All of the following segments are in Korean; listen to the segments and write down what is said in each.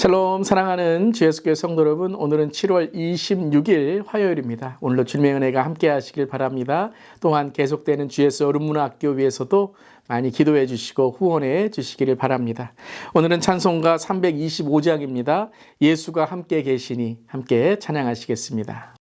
샬롬 사랑하는 주 예수교회 성도 여러분, 오늘은 7월 26일 화요일입니다. 오늘도 주님의 은혜가 함께 하시길 바랍니다. 또한 계속되는 주 예수 어른문화학교 위해서도 많이 기도해 주시고 후원해 주시기를 바랍니다. 오늘은 찬송가 325장입니다. 예수가 함께 계시니 함께 찬양하시겠습니다.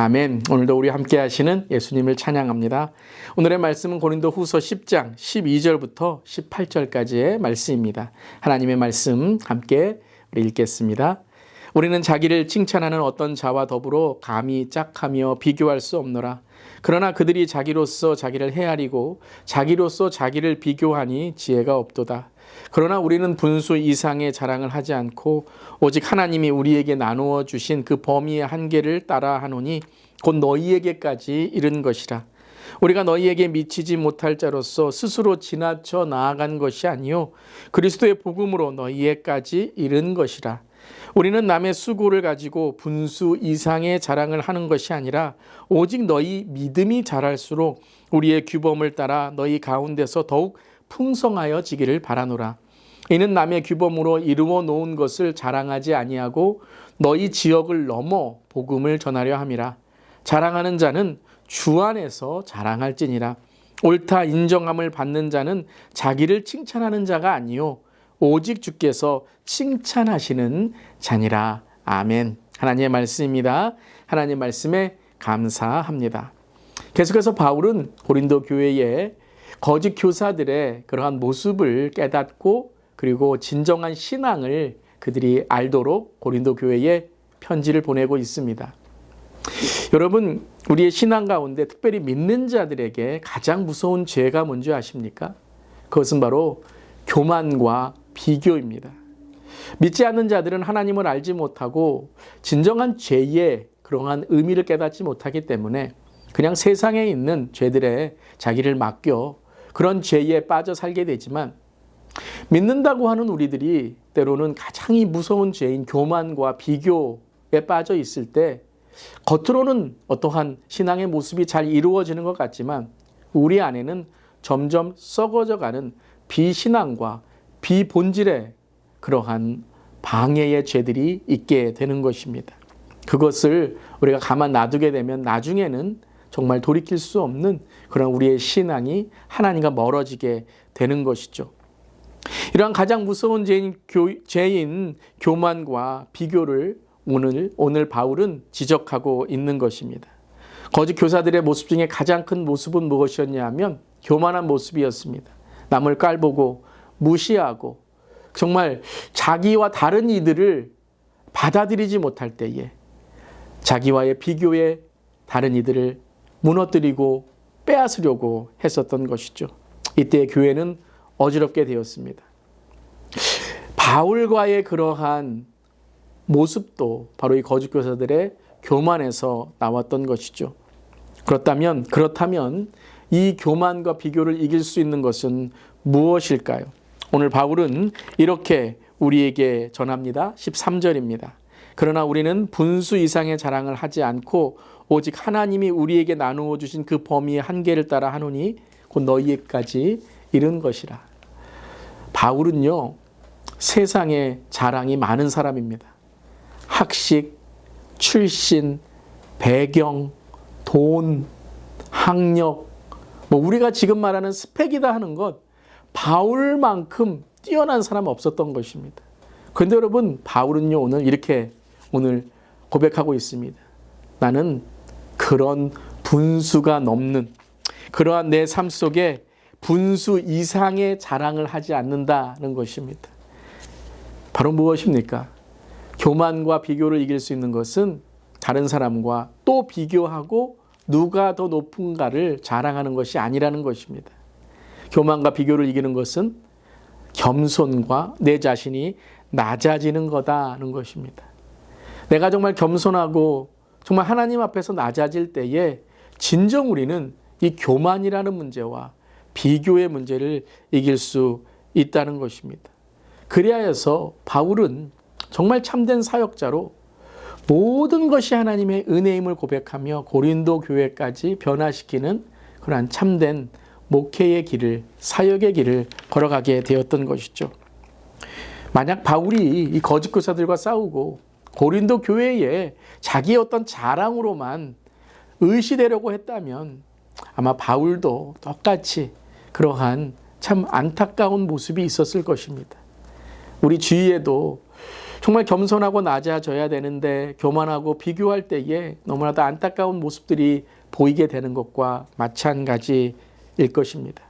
아멘. 오늘도 우리 함께 하시는 예수님을 찬양합니다. 오늘의 말씀은 고린도후서 10장 12절부터 18절까지의 말씀입니다. 하나님의 말씀 함께 우리 읽겠습니다. 우리는 자기를 칭찬하는 어떤 자와 더불어 감히 짝하며 비교할 수 없노라. 그러나 그들이 자기로서 자기를 헤아리고 자기로서 자기를 비교하니 지혜가 없도다. 그러나 우리는 분수 이상의 자랑을 하지 않고 오직 하나님이 우리에게 나누어 주신 그 범위의 한계를 따라 하노니 곧 너희에게까지 이른 것이라. 우리가 너희에게 미치지 못할 자로서 스스로 지나쳐 나아간 것이 아니요 그리스도의 복음으로 너희에게까지 이른 것이라. 우리는 남의 수고를 가지고 분수 이상의 자랑을 하는 것이 아니라 오직 너희 믿음이 자랄수록 우리의 규범을 따라 너희 가운데서 더욱 풍성하여지기를 바라노라. 이는 남의 규범으로 이루어 놓은 것을 자랑하지 아니하고 너희 지역을 넘어 복음을 전하려 함이라. 자랑하는 자는 주 안에서 자랑할지니라. 옳다 인정함을 받는 자는 자기를 칭찬하는 자가 아니요 오직 주께서 칭찬하시는 자니라. 아멘. 하나님의 말씀입니다. 하나님의 말씀에 감사합니다. 계속해서 바울은 고린도 교회의 거짓 교사들의 그러한 모습을 깨닫고 그리고 진정한 신앙을 그들이 알도록 고린도 교회에 편지를 보내고 있습니다. 여러분, 우리의 신앙 가운데 특별히 믿는 자들에게 가장 무서운 죄가 뭔지 아십니까? 그것은 바로 교만과 비교입니다. 믿지 않는 자들은 하나님을 알지 못하고 진정한 죄의 그러한 의미를 깨닫지 못하기 때문에 그냥 세상에 있는 죄들에 자기를 맡겨 그런 죄에 빠져 살게 되지만, 믿는다고 하는 우리들이 때로는 가장 무서운 죄인 교만과 비교에 빠져 있을 때 겉으로는 어떠한 신앙의 모습이 잘 이루어지는 것 같지만 우리 안에는 점점 썩어져가는 비신앙과 비본질의 그러한 방해의 죄들이 있게 되는 것입니다. 그것을 우리가 가만 놔두게 되면 나중에는 정말 돌이킬 수 없는 그런 우리의 신앙이 하나님과 멀어지게 되는 것이죠. 이러한 가장 무서운 죄인 교만과 비교를 오늘 바울은 지적하고 있는 것입니다. 거짓 교사들의 모습 중에 가장 큰 모습은 무엇이었냐 하면 교만한 모습이었습니다. 남을 깔보고 무시하고 정말 자기와 다른 이들을 받아들이지 못할 때에 자기와의 비교에 다른 이들을 무너뜨리고 빼앗으려고 했었던 것이죠. 이때 교회는 어지럽게 되었습니다. 바울과의 그러한 모습도 바로 이 거짓 교사들의 교만에서 나왔던 것이죠. 그렇다면 이 교만과 비교를 이길 수 있는 것은 무엇일까요? 오늘 바울은 이렇게 우리에게 전합니다. 13절입니다. 그러나 우리는 분수 이상의 자랑을 하지 않고 오직 하나님이 우리에게 나누어 주신 그 범위의 한계를 따라 하노니 곧 너희에까지 이른 것이라. 바울은요, 세상에 자랑이 많은 사람입니다. 학식, 출신, 배경, 돈, 학력, 우리가 지금 말하는 스펙이다 하는 것, 바울만큼 뛰어난 사람은 없었던 것입니다. 그런데 여러분, 바울은요, 오늘 고백하고 있습니다. 나는 그런 분수가 넘는 그러한 내 삶 속에 분수 이상의 자랑을 하지 않는다는 것입니다. 바로 무엇입니까? 교만과 비교를 이길 수 있는 것은 다른 사람과 또 비교하고 누가 더 높은가를 자랑하는 것이 아니라는 것입니다. 교만과 비교를 이기는 것은 겸손과 내 자신이 낮아지는 거다는 것입니다. 내가 정말 겸손하고 정말 하나님 앞에서 낮아질 때에 진정 우리는 이 교만이라는 문제와 비교의 문제를 이길 수 있다는 것입니다. 그래야 해서 바울은 정말 참된 사역자로 모든 것이 하나님의 은혜임을 고백하며 고린도 교회까지 변화시키는 그러한 참된 목회의 길을, 사역의 길을 걸어가게 되었던 것이죠. 만약 바울이 이 거짓 교사들과 싸우고 고린도 교회에 자기의 어떤 자랑으로만 의시되려고 했다면 아마 바울도 똑같이 그러한 참 안타까운 모습이 있었을 것입니다. 우리 주위에도 정말 겸손하고 낮아져야 되는데 교만하고 비교할 때에 너무나도 안타까운 모습들이 보이게 되는 것과 마찬가지일 것입니다.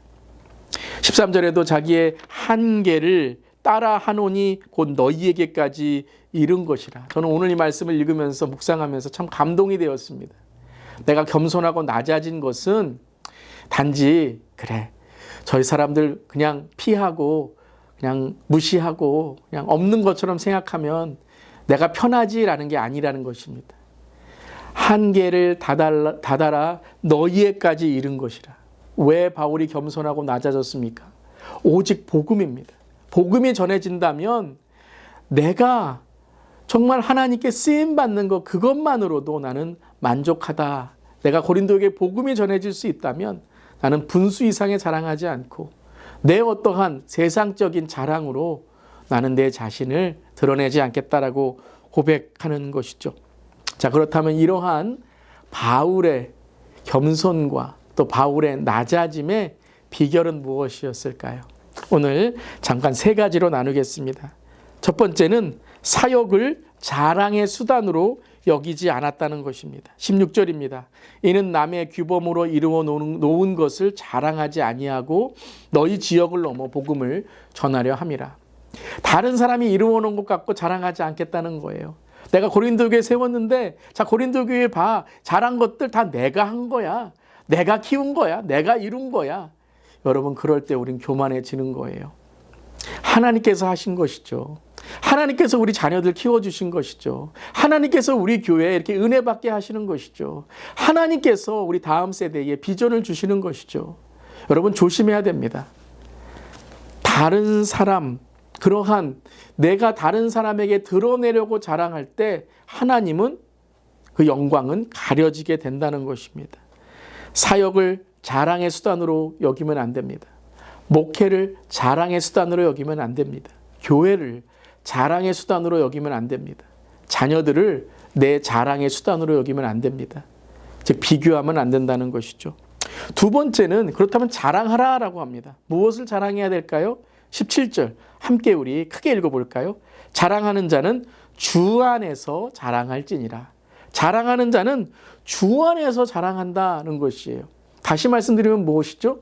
13절에도 자기의 한계를 따라 하노니 곧 너희에게까지 이른 것이라. 저는 오늘 이 말씀을 읽으면서 묵상하면서 참 감동이 되었습니다. 내가 겸손하고 낮아진 것은 단지 저희 사람들 그냥 피하고 그냥 무시하고 그냥 없는 것처럼 생각하면 내가 편하지라는 게 아니라는 것입니다. 한계를 다다라 너희에까지 이른 것이라. 왜 바울이 겸손하고 낮아졌습니까? 오직 복음입니다. 복음이 전해진다면 내가 정말 하나님께 쓰임받는 것 그것만으로도 나는 만족하다. 내가 고린도에게 복음이 전해질 수 있다면 나는 분수 이상의 자랑하지 않고 내 어떠한 세상적인 자랑으로 나는 내 자신을 드러내지 않겠다라고 고백하는 것이죠. 자, 그렇다면 이러한 바울의 겸손과 또 바울의 낮아짐의 비결은 무엇이었을까요? 오늘 잠깐 세 가지로 나누겠습니다. 첫 번째는 사역을 자랑의 수단으로 여기지 않았다는 것입니다. 16절입니다. 이는 남의 규범으로 이루어 놓은 것을 자랑하지 아니하고 너희 지역을 넘어 복음을 전하려 함이라. 다른 사람이 이루어 놓은 것 갖고 자랑하지 않겠다는 거예요. 내가 고린도 교회 세웠는데 자 고린도 교회 봐. 잘한 것들 다 내가 한 거야. 내가 키운 거야. 내가 이룬 거야. 여러분 그럴 때 우린 교만해지는 거예요. 하나님께서 하신 것이죠. 하나님께서 우리 자녀들 키워주신 것이죠. 하나님께서 우리 교회에 이렇게 은혜 받게 하시는 것이죠. 하나님께서 우리 다음 세대에 비전을 주시는 것이죠. 여러분 조심해야 됩니다. 다른 사람, 그러한 내가 다른 사람에게 드러내려고 자랑할 때 하나님은 그 영광은 가려지게 된다는 것입니다. 사역을 자랑의 수단으로 여기면 안 됩니다. 목회를 자랑의 수단으로 여기면 안 됩니다. 교회를 자랑의 수단으로 여기면 안 됩니다. 자녀들을 내 자랑의 수단으로 여기면 안 됩니다. 즉 비교하면 안 된다는 것이죠. 두 번째는 그렇다면 자랑하라라고 합니다. 무엇을 자랑해야 될까요? 17절 함께 우리 크게 읽어볼까요? 자랑하는 자는 주 안에서 자랑할지니라. 자랑하는 자는 주 안에서 자랑한다는 것이에요. 다시 말씀드리면 무엇이죠?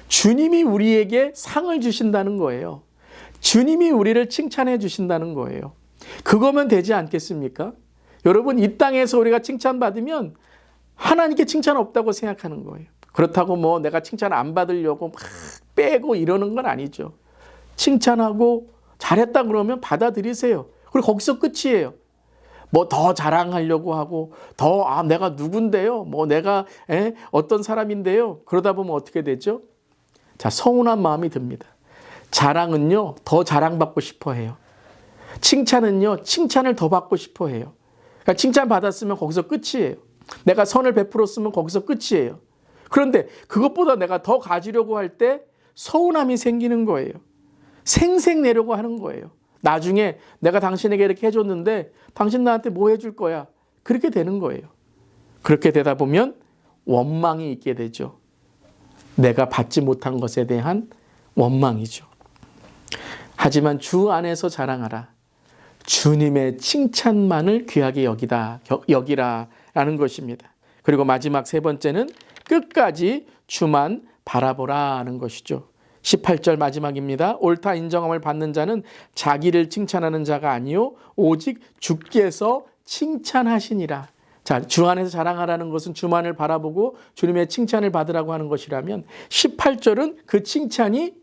주님이 우리에게 상을 주신다는 거예요. 주님이 우리를 칭찬해 주신다는 거예요. 그거면 되지 않겠습니까? 여러분 이 땅에서 우리가 칭찬받으면 하나님께 칭찬 없다고 생각하는 거예요. 그렇다고 뭐 내가 칭찬 안 받으려고 막 빼고 이러는 건 아니죠. 칭찬하고 잘했다 그러면 받아들이세요. 그리고 거기서 끝이에요. 뭐 더 자랑하려고 하고 더 내가 누군데요? 뭐 내가 어떤 사람인데요? 그러다 보면 어떻게 되죠? 자, 서운한 마음이 듭니다. 자랑은요, 더 자랑받고 싶어 해요. 칭찬은요, 칭찬을 더 받고 싶어 해요. 그러니까 칭찬 받았으면 거기서 끝이에요. 내가 선을 베풀었으면 거기서 끝이에요. 그런데 그것보다 내가 더 가지려고 할 때 서운함이 생기는 거예요. 생색내려고 하는 거예요. 나중에 내가 당신에게 이렇게 해줬는데 당신 나한테 뭐 해줄 거야? 그렇게 되는 거예요. 그렇게 되다 보면 원망이 있게 되죠. 내가 받지 못한 것에 대한 원망이죠. 하지만 주 안에서 자랑하라. 주님의 칭찬만을 귀하게 여기라라는 것입니다. 그리고 마지막 세 번째는 끝까지 주만 바라보라는 것이죠. 18절 마지막입니다. 옳다 인정함을 받는 자는 자기를 칭찬하는 자가 아니요 오직 주께서 칭찬하시니라. 자, 주 안에서 자랑하라는 것은 주만을 바라보고 주님의 칭찬을 받으라고 하는 것이라면 18절은 그 칭찬이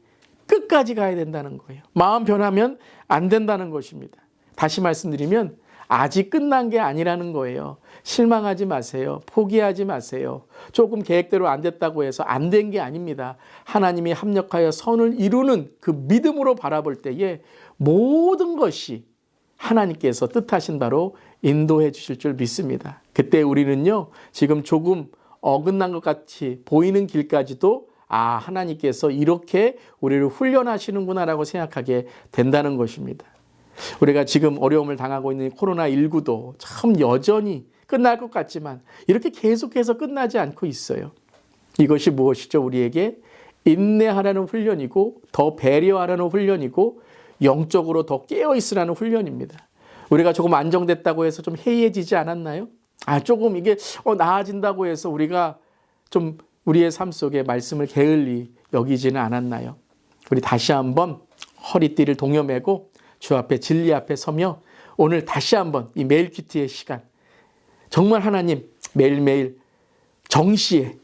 끝까지 가야 된다는 거예요. 마음 변하면 안 된다는 것입니다. 다시 말씀드리면 아직 끝난 게 아니라는 거예요. 실망하지 마세요. 포기하지 마세요. 조금 계획대로 안 됐다고 해서 안 된 게 아닙니다. 하나님이 합력하여 선을 이루는 그 믿음으로 바라볼 때에 모든 것이 하나님께서 뜻하신 바로 인도해 주실 줄 믿습니다. 그때 우리는요, 지금 조금 어긋난 것 같이 보이는 길까지도 하나님께서 이렇게 우리를 훈련하시는구나라고 생각하게 된다는 것입니다. 우리가 지금 어려움을 당하고 있는 코로나19도 참 여전히 끝날 것 같지만 이렇게 계속해서 끝나지 않고 있어요. 이것이 무엇이죠? 우리에게 인내하라는 훈련이고 더 배려하라는 훈련이고 영적으로 더 깨어있으라는 훈련입니다. 우리가 조금 안정됐다고 해서 좀 해이해지지 않았나요? 조금 이게 나아진다고 해서 우리가 좀 우리의 삶 속에 말씀을 게을리 여기지는 않았나요? 우리 다시 한번 허리띠를 동여매고 주 앞에 진리 앞에 서며 오늘 다시 한번 이 메일 큐티의 시간 정말 하나님 매일매일 정시에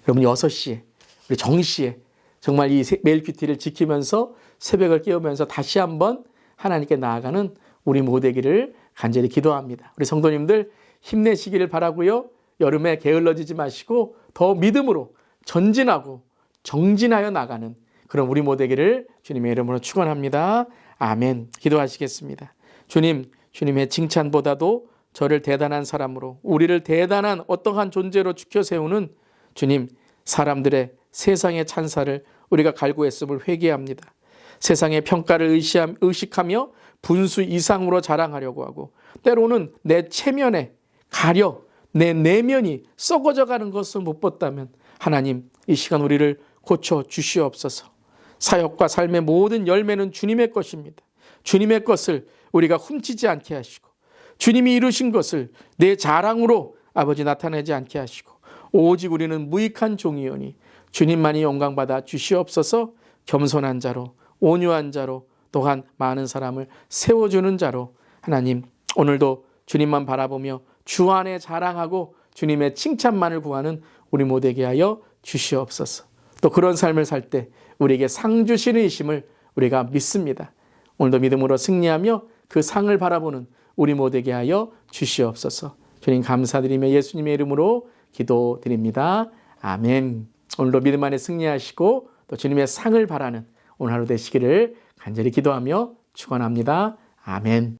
여러분 6시에 우리 정시에 정말 이 메일 큐티를 지키면서 새벽을 깨우면서 다시 한번 하나님께 나아가는 우리 모두기를 간절히 기도합니다. 우리 성도님들 힘내시기를 바라고요. 여름에 게을러지지 마시고 더 믿음으로 전진하고 정진하여 나가는 그런 우리 모두기를 주님의 이름으로 축원합니다. 아멘. 기도하시겠습니다. 주님, 주님의 칭찬보다도 저를 대단한 사람으로 우리를 대단한 어떠한 존재로 지켜 세우는 주님, 사람들의 세상의 찬사를 우리가 갈구했음을 회개합니다. 세상의 평가를 의식하며 분수 이상으로 자랑하려고 하고 때로는 내 체면에 가려 내 내면이 썩어져 가는 것을 못 봤다면 하나님 이 시간 우리를 고쳐 주시옵소서. 사역과 삶의 모든 열매는 주님의 것입니다. 주님의 것을 우리가 훔치지 않게 하시고 주님이 이루신 것을 내 자랑으로 아버지 나타내지 않게 하시고 오직 우리는 무익한 종이오니 주님만이 영광받아 주시옵소서. 겸손한 자로, 온유한 자로, 또한 많은 사람을 세워주는 자로 하나님 오늘도 주님만 바라보며 주 안에 자랑하고 주님의 칭찬만을 구하는 우리 모두에게 하여 주시옵소서. 또 그런 삶을 살 때 우리에게 상 주시는 이심을 우리가 믿습니다. 오늘도 믿음으로 승리하며 그 상을 바라보는 우리 모두에게 하여 주시옵소서. 주님 감사드리며 예수님의 이름으로 기도드립니다. 아멘. 오늘도 믿음 안에 승리하시고 또 주님의 상을 바라는 오늘 하루 되시기를 간절히 기도하며 축원합니다. 아멘.